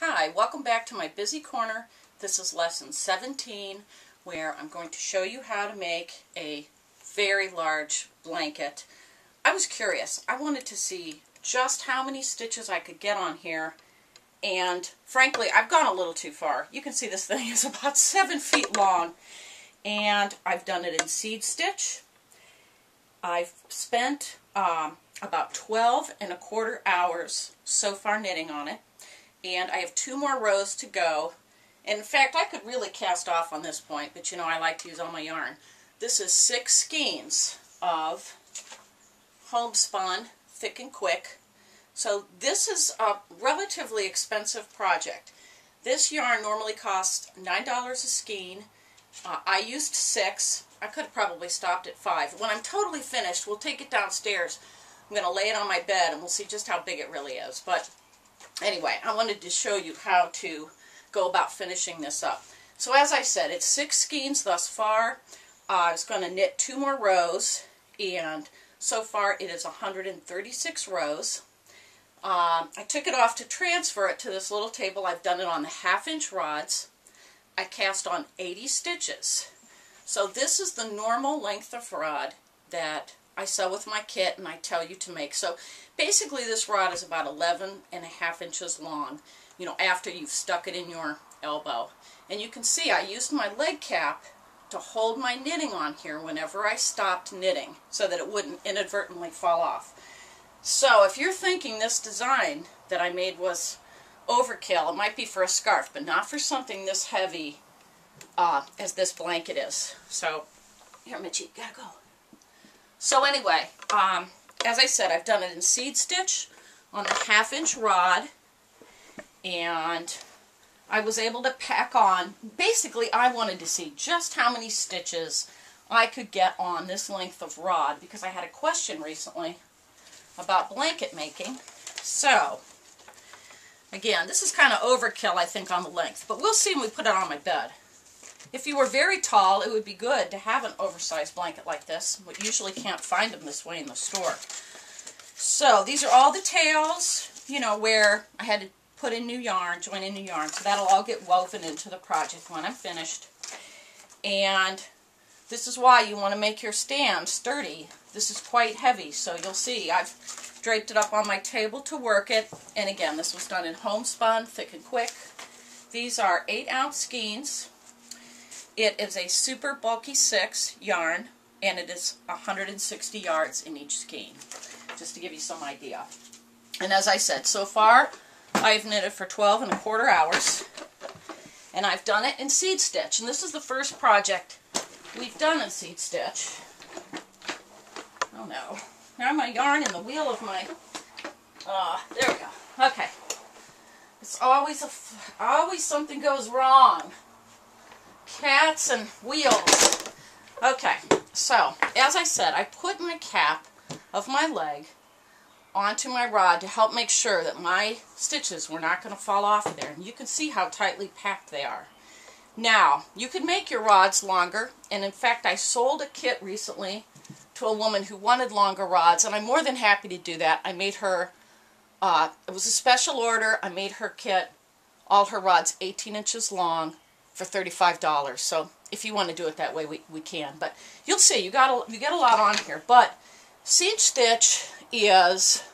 Hi, welcome back to my busy corner. This is lesson 17 where I'm going to show you how to make a very large blanket. I was curious. I wanted to see just how many stitches I could get on here, and frankly I've gone a little too far. You can see this thing is about 7 feet long, and I've done it in seed stitch. I've spent about 12¼ hours so far knitting on it. And I have 2 more rows to go. And in fact, I could really cast off on this point, but you know I like to use all my yarn. This is 6 skeins of Homespun, thick and quick. So this is a relatively expensive project. This yarn normally costs $9 a skein. I used 6. I could have probably stopped at 5. When I'm totally finished, we'll take it downstairs. I'm going to lay it on my bed and we'll see just how big it really is. But anyway, I wanted to show you how to go about finishing this up. So as I said, it's 6 skeins thus far. I was going to knit 2 more rows, and so far it is 136 rows. I took it off to transfer it to this little table. I've done it on the 1/2-inch rods. I cast on 80 stitches. So this is the normal length of rod that I sew with my kit and I tell you to make. So basically this rod is about 11½ inches long, you know, after you've stuck it in your elbow. And you can see I used my leg cap to hold my knitting on here whenever I stopped knitting so that it wouldn't inadvertently fall off. So if you're thinking this design that I made was overkill, it might be for a scarf, but not for something this heavy as this blanket is. So here, Mitchie, gotta go. So anyway, as I said, I've done it in seed stitch on the 1/2-inch rod, and I was able to pack on. Basically, I wanted to see just how many stitches I could get on this length of rod because I had a question recently about blanket making. So, again, this is kind of overkill, I think, on the length, but we'll see when we put it on my bed. If you were very tall, it would be good to have an oversized blanket like this. We usually can't find them this way in the store. So these are all the tails, you know, where I had to put in new yarn, join in new yarn. So that'll all get woven into the project when I'm finished. And this is why you want to make your stand sturdy. This is quite heavy, so you'll see I've draped it up on my table to work it. And again, this was done in Homespun, thick and quick. These are 8-ounce skeins. It is a super bulky 6 yarn, and it is 160 yards in each skein, just to give you some idea. And as I said, so far I've knitted for 12¼ hours, and I've done it in seed stitch. And this is the first project we've done in seed stitch. Oh no, now my yarn in the wheel of my, there we go. Okay, it's always something goes wrong. Cats and wheels. Okay, so as I said, I put my cap of my leg onto my rod to help make sure that my stitches were not going to fall off of there. And you can see how tightly packed they are. Now, you can make your rods longer, and in fact I sold a kit recently to a woman who wanted longer rods, and I'm more than happy to do that. I made her, it was a special order, I made her kit, all her rods 18 inches long, for $35. So if you want to do it that way, we can. But you'll see, you get a lot on here. But seed stitch is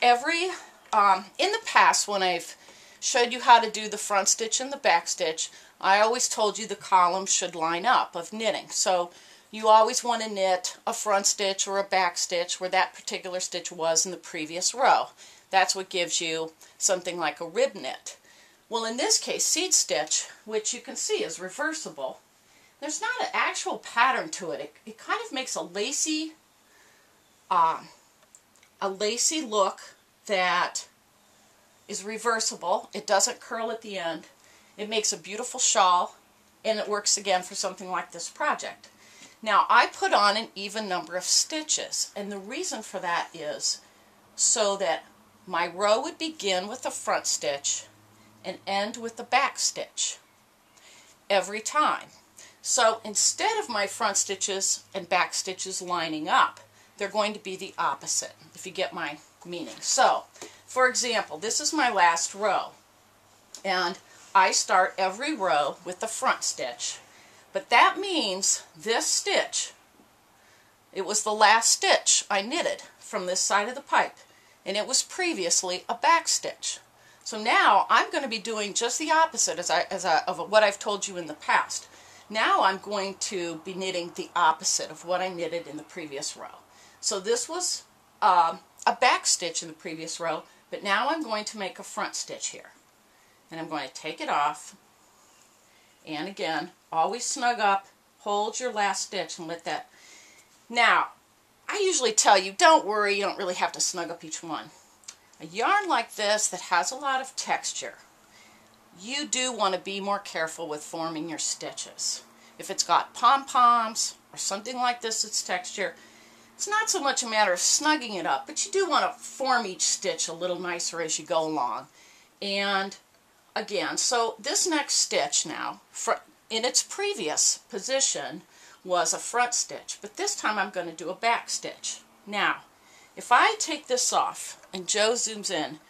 every, in the past when I've showed you how to do the front stitch and the back stitch, I always told you the columns should line up of knitting. So you always want to knit a front stitch or a back stitch where that particular stitch was in the previous row. That's what gives you something like a rib knit. Well, in this case, seed stitch, which you can see is reversible, there's not an actual pattern to it. It kind of makes a lacy look that is reversible. It doesn't curl at the end. It makes a beautiful shawl, and it works again for something like this project. Now, I put on an even number of stitches, and the reason for that is so that my row would begin with a front stitch and end with the back stitch every time. So instead of my front stitches and back stitches lining up, they're going to be the opposite, if you get my meaning. So, for example, this is my last row. And I start every row with the front stitch. But that means this stitch, it was the last stitch I knitted from this side of the pipe, and it was previously a back stitch. So now I'm going to be doing just the opposite of what I've told you in the past. Now I'm going to be knitting the opposite of what I knitted in the previous row. So this was a back stitch in the previous row, but now I'm going to make a front stitch here. And I'm going to take it off, and again, always snug up, hold your last stitch and let that. Now, I usually tell you, don't worry, you don't really have to snug up each one. A yarn like this that has a lot of texture, you do want to be more careful with forming your stitches. If it's got pom-poms or something like this that's texture, it's not so much a matter of snugging it up, but you do want to form each stitch a little nicer as you go along. And again, so this next stitch now, in its previous position, was a front stitch, but this time I'm going to do a back stitch. Now, if I take this off and Joe zooms in,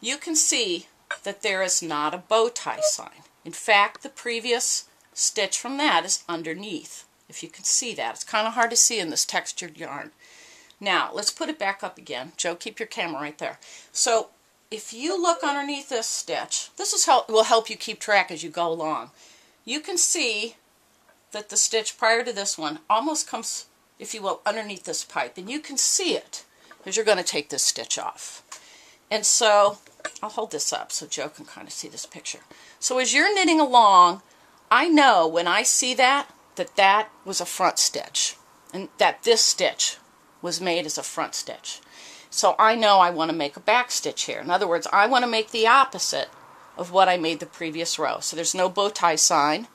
you can see that there is not a bow tie sign. In fact, the previous stitch from that is underneath. If you can see that, it's kind of hard to see in this textured yarn. Now, let's put it back up again. Joe, keep your camera right there. So, if you look underneath this stitch, this will help you keep track as you go along. You can see that the stitch prior to this one almost comes, if you will, underneath this pipe. And you can see it as you're going to take this stitch off. And so, I'll hold this up so Joe can kind of see this picture. So as you're knitting along, I know when I see that that was a front stitch. And that this stitch was made as a front stitch. So I know I want to make a back stitch here. In other words, I want to make the opposite of what I made the previous row. So there's no bow tie sign.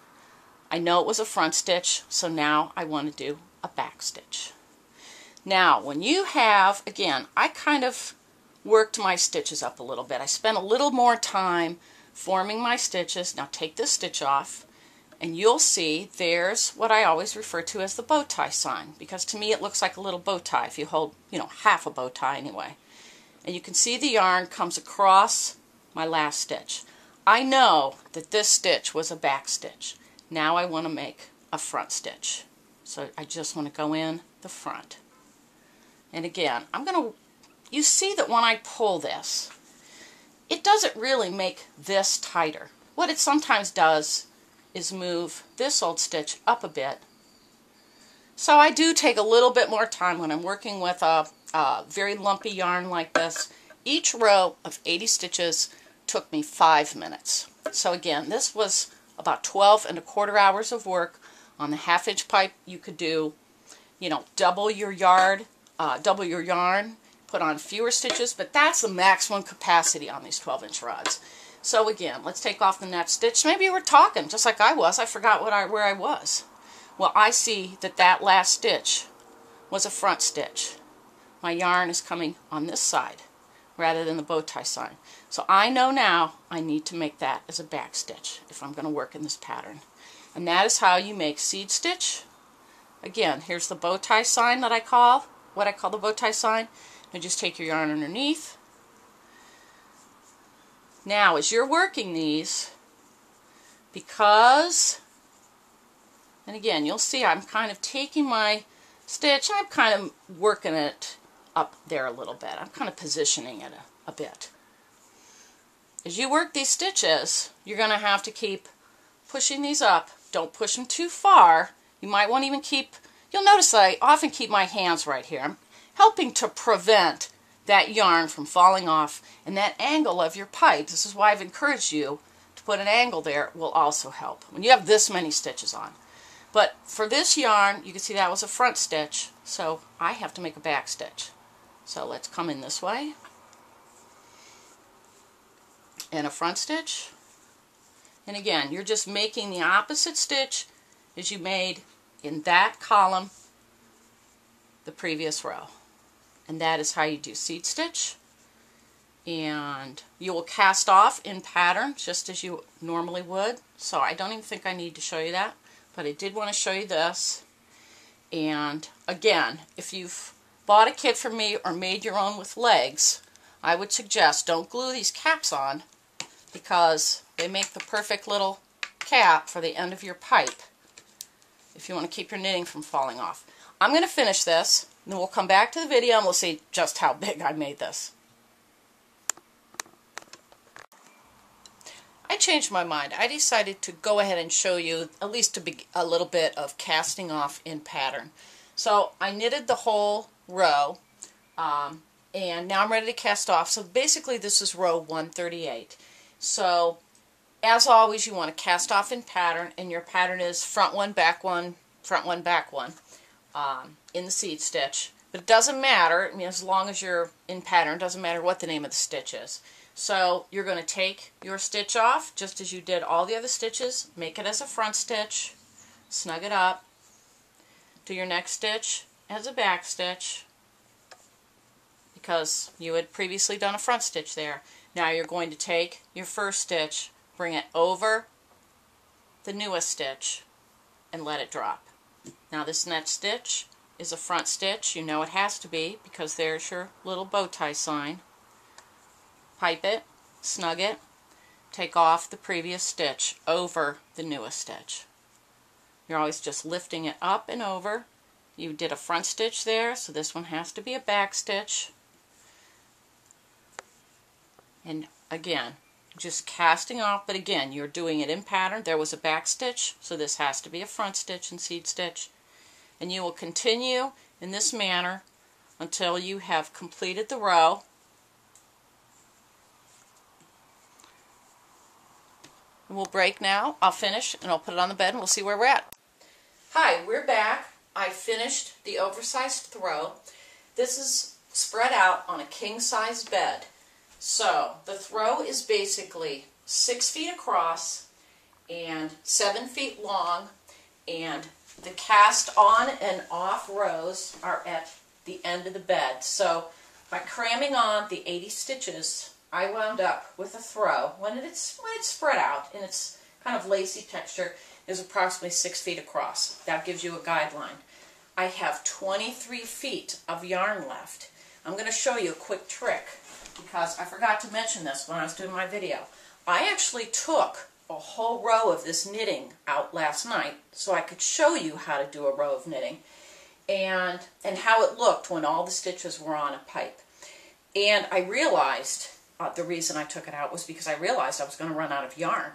I know it was a front stitch, so now I want to do a back stitch. Now, when you have, again, I kind of worked my stitches up a little bit. I spent a little more time forming my stitches. Now take this stitch off, and you'll see there's what I always refer to as the bow tie sign, because to me it looks like a little bow tie if you hold, half a bow tie anyway. And you can see the yarn comes across my last stitch. I know that this stitch was a back stitch. Now I want to make a front stitch. So I just want to go in the front. And again, you see that when I pull this, it doesn't really make this tighter. What it sometimes does is move this old stitch up a bit. So I do take a little bit more time when I'm working with a very lumpy yarn like this. Each row of 80 stitches took me 5 minutes. So again, this was about 12¼ hours of work on the 1/2-inch pipe. You could do, double your yarn, put on fewer stitches, but that's the maximum capacity on these 12-inch rods. So again, let's take off the next stitch. Maybe you were talking just like I was. I forgot where I was. Well, I see that last stitch was a front stitch. My yarn is coming on this side rather than the bow tie sign. So I know now I need to make that as a back stitch if I'm going to work in this pattern. And that is how you make seed stitch. Again, here's the bow tie sign that what I call the bow tie sign. And just take your yarn underneath. Now, as you're working these, and again, you'll see I'm kind of taking my stitch, I'm kind of working it up there a little bit. I'm kind of positioning it a bit. As you work these stitches, you're going to have to keep pushing these up. Don't push them too far. You might want to even you'll notice that I often keep my hands right here. I'm helping to prevent that yarn from falling off, and that angle of your pipe, this is why I've encouraged you to put an angle there, will also help when you have this many stitches on. But for this yarn, you can see that was a front stitch, so I have to make a back stitch. So let's come in this way, and a front stitch, and again, you're just making the opposite stitch as you made in that column the previous row. And that is how you do seed stitch. And you will cast off in pattern just as you normally would. So I don't even think I need to show you that. But I did want to show you this. And again, if you've bought a kit from me or made your own with legs, I would suggest don't glue these caps on, because They make the perfect little cap for the end of your pipe if you want to keep your knitting from falling off. I'm going to finish this, and then we'll come back to the video and we'll see just how big I made this. I changed my mind. I decided to go ahead and show you at least a little bit of casting off in pattern. So I knitted the whole row, and now I'm ready to cast off. So basically this is row 138. So as always, you want to cast off in pattern, and your pattern is front one, back one, front one, back one in the seed stitch. But it doesn't matter, I mean, as long as you're in pattern, it doesn't matter what the name of the stitch is. So you're going to take your stitch off just as you did all the other stitches, make it as a front stitch, snug it up, do your next stitch as a back stitch because you had previously done a front stitch there. Now you're going to take your first stitch, bring it over the newest stitch, and let it drop. Now this next stitch is a front stitch. You know it has to be because there's your little bow tie sign. Pipe it, snug it, take off the previous stitch over the newest stitch. You're always just lifting it up and over. You did a front stitch there, so this one has to be a back stitch. And again, just casting off, but again, you're doing it in pattern. There was a back stitch, so this has to be a front stitch and seed stitch. And you will continue in this manner until you have completed the row. And we'll break now. I'll finish and I'll put it on the bed and we'll see where we're at. Hi, we're back. I finished the oversized throw. This is spread out on a king-size bed. So the throw is basically 6 feet across and 7 feet long, and the cast on and off rows are at the end of the bed. So by cramming on the 80 stitches, I wound up with a throw, when it's spread out and it's kind of lacy texture, is approximately 6 feet across. That gives you a guideline. I have 23 feet of yarn left. I'm going to show you a quick trick because I forgot to mention this when I was doing my video. I actually took a whole row of this knitting out last night so I could show you how to do a row of knitting and how it looked when all the stitches were on a pipe. And I realized the reason I took it out was because I realized I was going to run out of yarn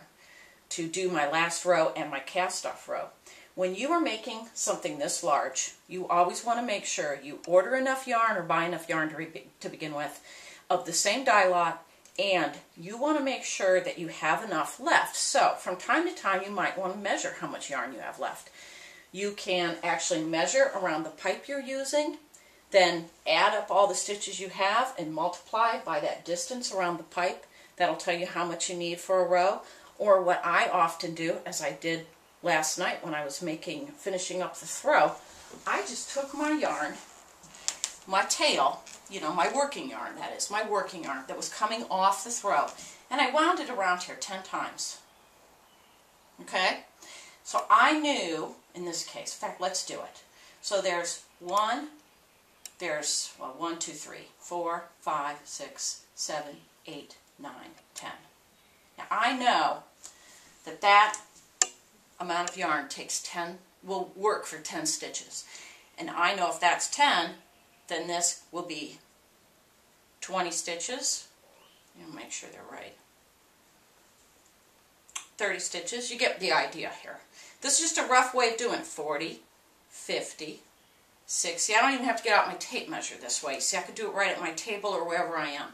to do my last row and my cast off row. When you are making something this large, you always want to make sure you order enough yarn or buy enough yarn to begin with of the same dye lot, and you want to make sure that you have enough left. So from time to time you might want to measure how much yarn you have left. You can actually measure around the pipe you're using, then add up all the stitches you have and multiply by that distance around the pipe. That'll tell you how much you need for a row. Or what I often do, as I did last night when I was finishing up the throw, I just took my yarn, my tail, you know, my working yarn, that is, my working yarn that was coming off the throw, and I wound it around here 10 times. Okay? So I knew, in this case, in fact, let's do it. So there's 1, 2, 3, 4, 5, 6, 7, 8, 9, 10. Now I know that amount of yarn will work for 10 stitches. And I know if that's 10, then this will be 20 stitches. You make sure they're right. 30 stitches. You get the idea here. This is just a rough way of doing it. 40, 50, 60. I don't even have to get out my tape measure this way. See, I could do it right at my table or wherever I am.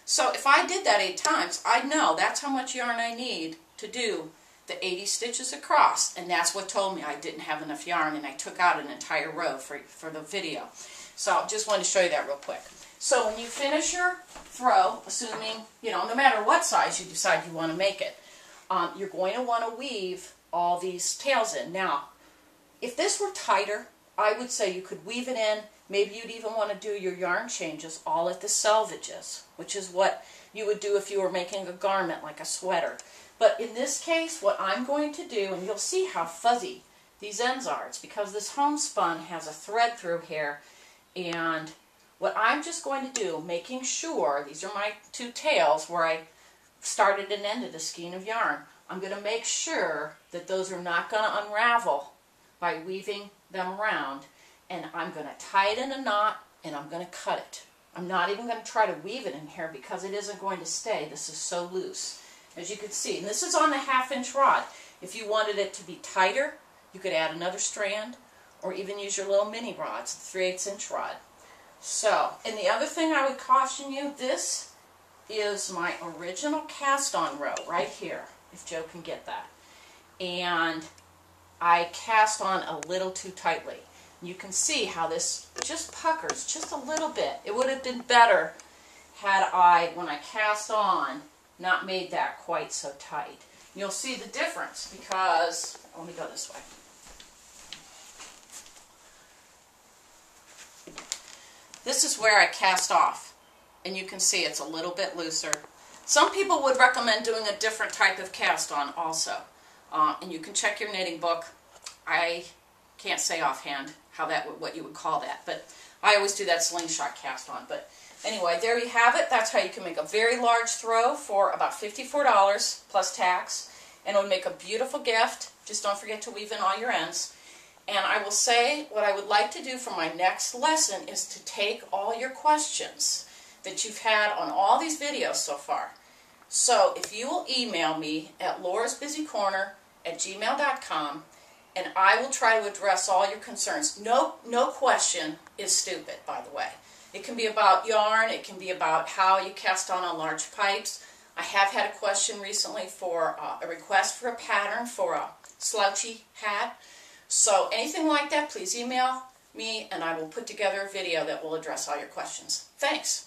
So if I did that 8 times, I know that's how much yarn I need to do the 80 stitches across. And that's what told me I didn't have enough yarn, and I took out an entire row for the video. So just wanted to show you that real quick. So when you finish your throw, assuming, you know, no matter what size you decide you want to make it, you're going to want to weave all these tails in. Now, if this were tighter, I would say you could weave it in. Maybe you'd even want to do your yarn changes all at the selvages, which is what you would do if you were making a garment like a sweater. But in this case, what I'm going to do, and you'll see how fuzzy these ends are, it's because this homespun has a thread through here, and what I'm just going to do, making sure, these are my 2 tails where I started and ended a skein of yarn. I'm going to make sure that those are not going to unravel by weaving them around, and I'm going to tie it in a knot and I'm going to cut it. I'm not even going to try to weave it in here because it isn't going to stay. This is so loose, as you can see. And this is on the 1/2-inch rod. If you wanted it to be tighter, you could add another strand or even use your little mini rods, the 3/8-inch rod. So, and the other thing I would caution you, this is my original cast-on row right here, if Joe can get that. And I cast on a little too tightly. You can see how this just puckers just a little bit. It would have been better had I, when I cast on, not made that quite so tight. You'll see the difference because, let me go this way. This is where I cast off, and you can see it's a little bit looser. Some people would recommend doing a different type of cast on also, and you can check your knitting book. I can't say offhand what you would call that, but I always do that slingshot cast on. But anyway, there you have it. That's how you can make a very large throw for about $54 plus tax, and it would make a beautiful gift. Just don't forget to weave in all your ends. And I will say what I would like to do for my next lesson is to take all your questions that you've had on all these videos so far. So if you will email me at laurasbusycorner@gmail.com, and I will try to address all your concerns. No question is stupid, by the way. It can be about yarn, it can be about how you cast on large pipes. I have had a question recently for a request for a pattern for a slouchy hat. So anything like that, please email me and I will put together a video that will address all your questions. Thanks.